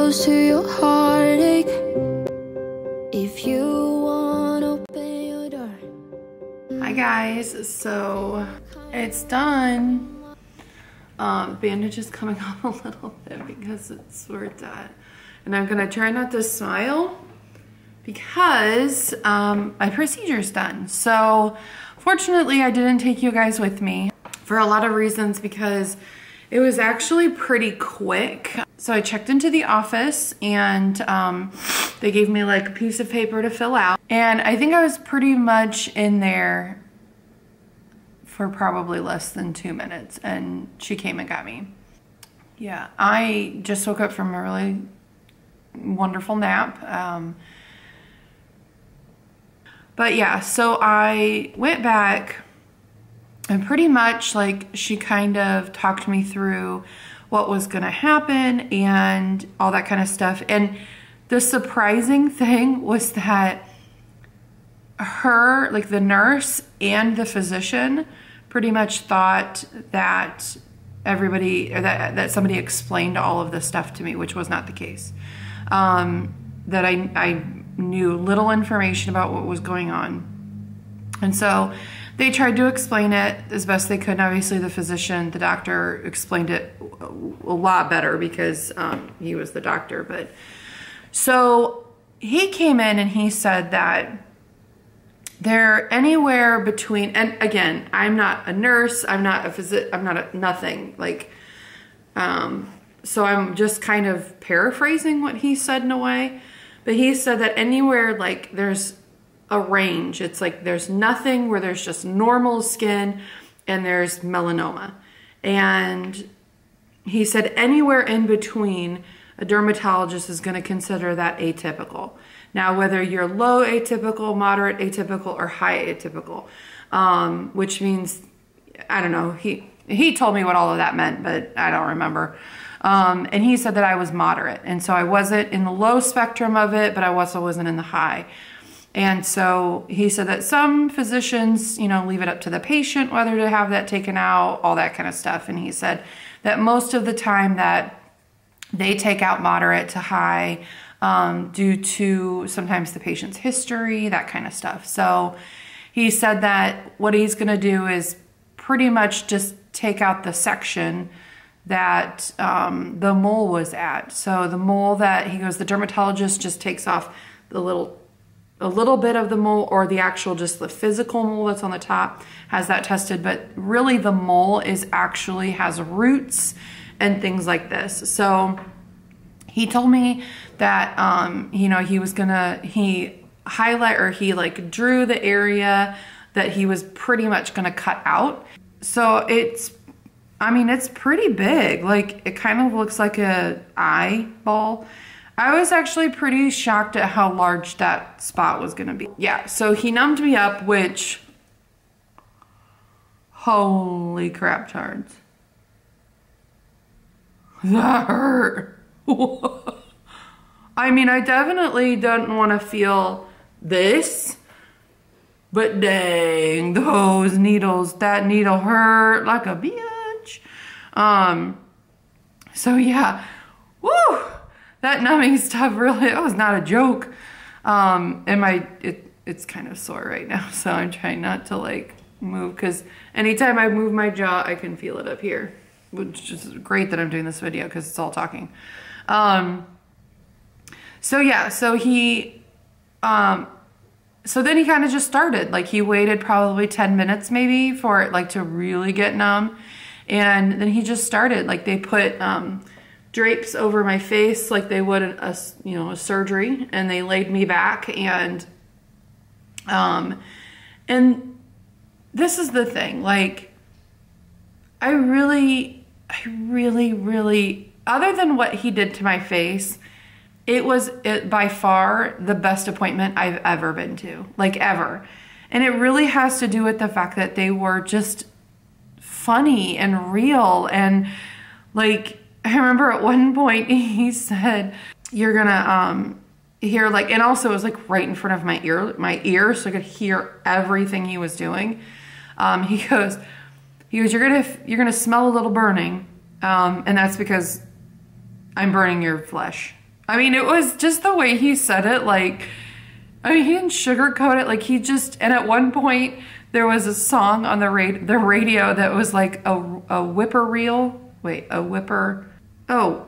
close to your heartache. If you want to open your door. Hi guys, so it's done. Bandage is coming off a little bit because it's where it's at. And I'm gonna try not to smile because my procedure's done. So fortunately I didn't take you guys with me for a lot of reasons because it was actually pretty quick. So I checked into the office and they gave me like a piece of paper to fill out. And I think I was pretty much in there for probably less than 2 minutes and she came and got me. Yeah, I just woke up from a really wonderful nap. But yeah, so I went back and pretty much like she kind of talked me through what was gonna happen and all that kind of stuff. And the surprising thing was that her, like the nurse and the physician pretty much thought that everybody, or that somebody explained all of this stuff to me, which was not the case. That I knew little information about what was going on. And so they tried to explain it as best they could. And obviously the physician, the doctor explained it a lot better because he was the doctor. But so he came in and he said that they're anywhere between, and again, I'm not a nurse, I'm not a physician, I'm not a nothing, like, so I'm just kind of paraphrasing what he said in a way, but he said that anywhere, like, there's a range. It's like there's nothing where there's just normal skin and there's melanoma. And he said anywhere in between, a dermatologist is going to consider that atypical. Now, whether you're low atypical, moderate atypical, or high atypical, which means, I don't know, he told me what all of that meant, but I don't remember. And he said that I was moderate. And so I wasn't in the low spectrum of it, but I also wasn't in the high. And so he said that some physicians, you know, leave it up to the patient whether to have that taken out, all that kind of stuff. And he said that most of the time that they take out moderate to high due to sometimes the patient's history, that kind of stuff. So he said that what he's going to do is pretty much just take out the section that the mole was at. So the mole that he goes, the dermatologist just takes off a little bit of the mole, or the actual, just the physical mole that's on the top, has that tested. But really the mole actually has roots and things like this. So he told me that, you know, he like drew the area that he was pretty much gonna cut out. So it's pretty big. Like, it kind of looks like a eyeball. I was actually pretty shocked at how large that spot was gonna be. Yeah, so he numbed me up, which, holy crap tards. That hurt. I mean, I definitely don't wanna feel this, but dang, those needles, that needle hurt like a bitch. So yeah, woo! That numbing stuff really, it was not a joke. And it's kind of sore right now, so I'm trying not to like move, because anytime I move my jaw, I can feel it up here, which is great that I'm doing this video because it's all talking. So yeah, so then he kind of just started, like he waited probably 10 minutes maybe for it like to really get numb. And then he just started, like they put, drapes over my face like they would a surgery, and they laid me back, and this is the thing, like I really, other than what he did to my face, it was by far the best appointment I've ever been to, like ever. And it really has to do with the fact that they were just funny and real. And like, I remember at one point he said, you're gonna hear like, and also it was like right in front of my ear, so I could hear everything he was doing. He goes, you're gonna smell a little burning, and that's because I'm burning your flesh. I mean, it was just the way he said it. Like, I mean, he didn't sugarcoat it. Like, he just, and at one point, there was a song on the radio that was like a whippoorwill. Wait, a whipper. Oh,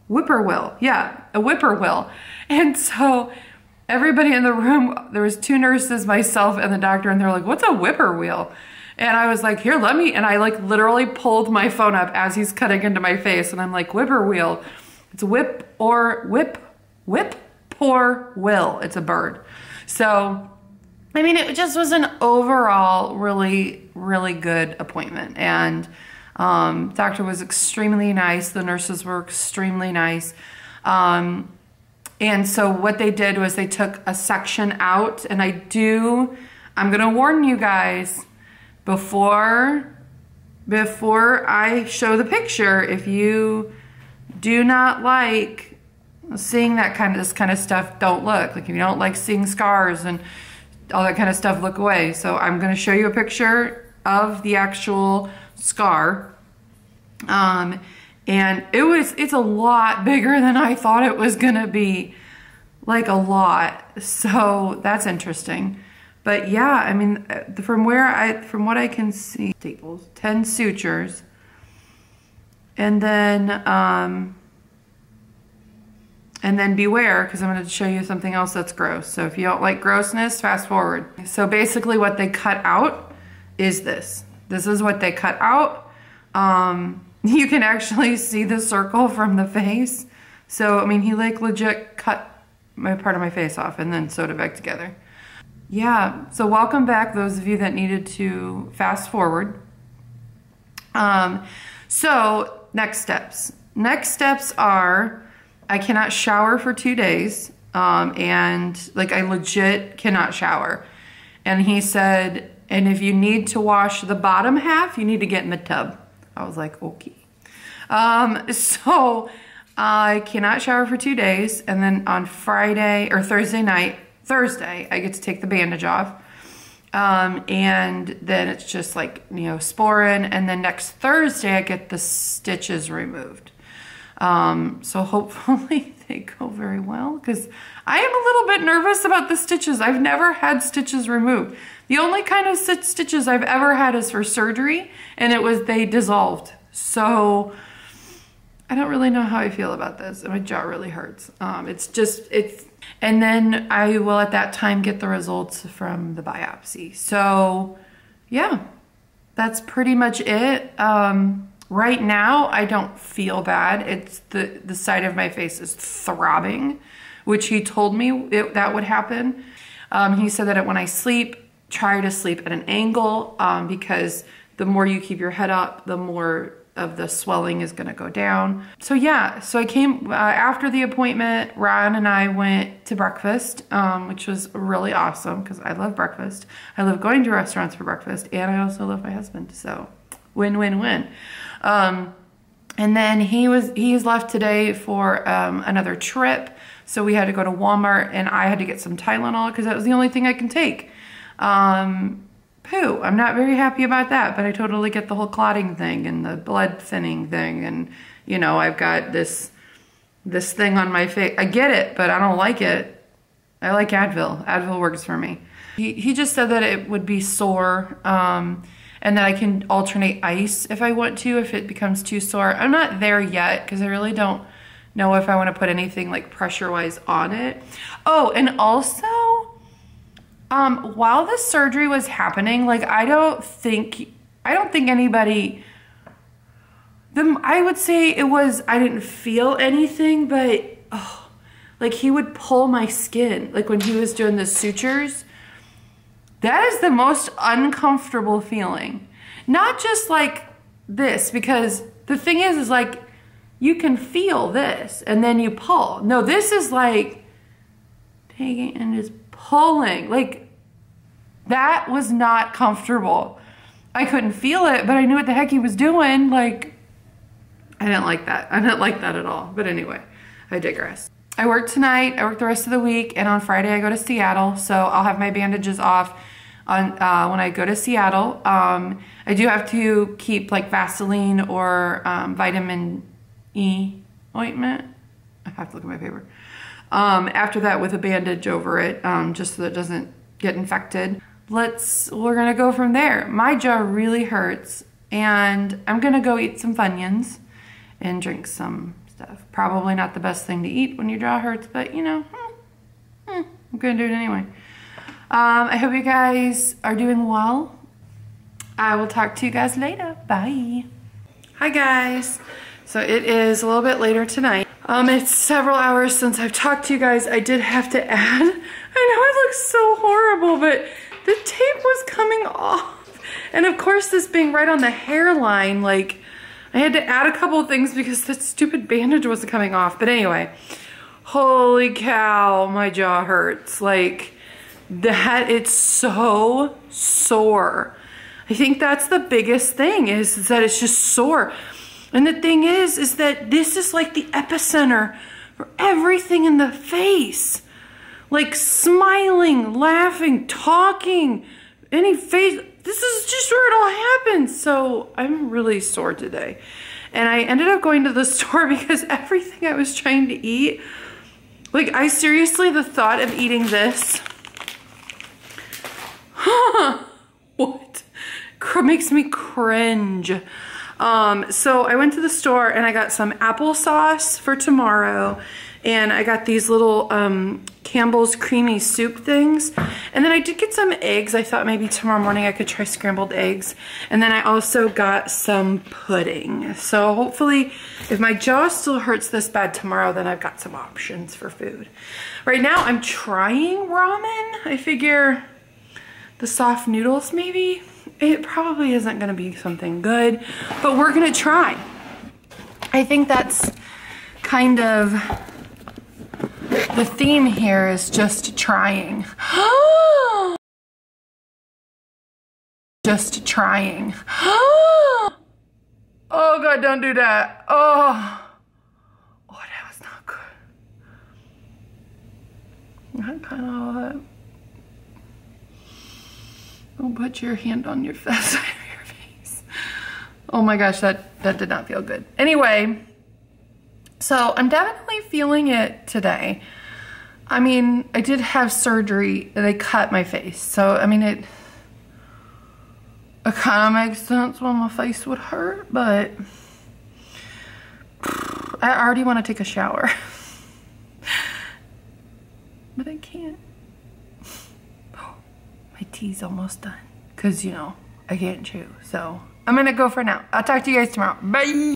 whippoorwill. Yeah, a whippoorwill. And so everybody in the room, there was 2 nurses, myself, and the doctor, and they're like, what's a whippoorwill? And I was like, here, let me, and I like literally pulled my phone up as he's cutting into my face, and I'm like, whippoorwill. It's whippoorwill. It's a bird. So, I mean, it just was an overall really, really good appointment. And doctor was extremely nice. The nurses were extremely nice. And so what they did was they took a section out. And I'm going to warn you guys, before I show the picture, if you do not like seeing this kind of stuff, don't look. Like, if you don't like seeing scars and all that kind of stuff, look away. So I'm going to show you a picture of the actual scar. And it's a lot bigger than I thought it was going to be. Like, a lot. So that's interesting. But yeah, I mean, from what I can see, staples, 10 sutures. And then beware, because I'm going to show you something else that's gross. So if you don't like grossness, fast forward. So basically what they cut out is this. This is what they cut out. You can actually see the circle from the face. So, I mean, he like legit cut part of my face off and then sewed it back together. Yeah, so welcome back, those of you that needed to fast forward. So next steps. Next steps are, I cannot shower for 2 days, and like I legit cannot shower. And he said, and if you need to wash the bottom half, you need to get in the tub. I was like, okay. So I cannot shower for 2 days, and then on Thursday, I get to take the bandage off. And then it's just like, Neosporin, and then next Thursday I get the stitches removed. So hopefully they go very well, because I am a little bit nervous about the stitches. I've never had stitches removed. The only kind of stitches I've ever had is for surgery, and they dissolved. So I don't really know how I feel about this. My jaw really hurts. And then I will at that time get the results from the biopsy. So yeah, that's pretty much it. Right now, I don't feel bad. It's the side of my face is throbbing, which he told me that would happen. He said that when I sleep, try to sleep at an angle, because the more you keep your head up, the more of the swelling is gonna go down. So yeah, so I came, after the appointment, Ryan and I went to breakfast, which was really awesome, because I love breakfast. I love going to restaurants for breakfast, and I also love my husband, so win, win, win. And then he's left today for another trip, so we had to go to Walmart, and I had to get some Tylenol, because that was the only thing I can take. I'm not very happy about that, but I totally get the whole clotting thing and the blood thinning thing, and I've got this thing on my face. I get it, but I don't like it. I like Advil. Advil works for me. He just said that it would be sore, and that I can alternate ice if I want to, if it becomes too sore. I'm not there yet, because I really don't know if I want to put anything like pressure-wise on it. Oh, and also, while the surgery was happening, like I don't think anybody, I would say I didn't feel anything, but like he would pull my skin, like when he was doing the sutures. That is the most uncomfortable feeling. Not just like this, because the thing is like, you can feel this and then you pull. No, this is like taking and just pulling. Like, that was not comfortable. I couldn't feel it, but I knew what the heck he was doing. Like, I didn't like that. I didn't like that at all. But anyway, I digress. I work tonight, I work the rest of the week, and on Friday I go to Seattle, so I'll have my bandages off on when I go to Seattle. I do have to keep like Vaseline or vitamin E ointment. I have to look at my paper. after that with a bandage over it, just so that it doesn't get infected. We're gonna go from there. My jaw really hurts, and I'm gonna go eat some Funyuns and drink some stuff. Probably not the best thing to eat when your jaw hurts, but you know, I'm gonna do it anyway. I hope you guys are doing well. I will talk to you guys later. Bye. Hi guys. So it is a little bit later tonight. It's several hours since I've talked to you guys. I did have to add, I know it looks so horrible, but the tape was coming off. And of course, this being right on the hairline, like, I had to add a couple of things because that stupid bandage wasn't coming off. But anyway, holy cow, my jaw hurts. Like, that, it's so sore. I think that's the biggest thing is that it's just sore. And the thing is that this is like the epicenter for everything in the face. Like smiling, laughing, talking, any face. This is just where it all happens. So I'm really sore today. And I ended up going to the store because everything I was trying to eat, like I seriously, the thought of eating this, what? Makes me cringe. So I went to the store and I got some applesauce for tomorrow, and I got these little Campbell's creamy soup things, and then I did get some eggs. I thought maybe tomorrow morning I could try scrambled eggs, and then I also got some pudding. So hopefully if my jaw still hurts this bad tomorrow, then I've got some options for food. Right now I'm trying ramen. I figure the soft noodles maybe. It probably isn't gonna be something good, but we're gonna try. I think that's kind of the theme here, is just trying. Just trying. Oh God, don't do that. Oh, that was not good. That kind of, don't put your hand on your side of your face. Oh my gosh, that did not feel good. Anyway, so I'm definitely feeling it today. I mean, I did have surgery. They cut my face. So, I mean, it kind of makes sense when my face would hurt, but I already want to take a shower. But I can't. My tea's almost done because, you know, I can't chew. So I'm gonna go for now. I'll talk to you guys tomorrow. Bye.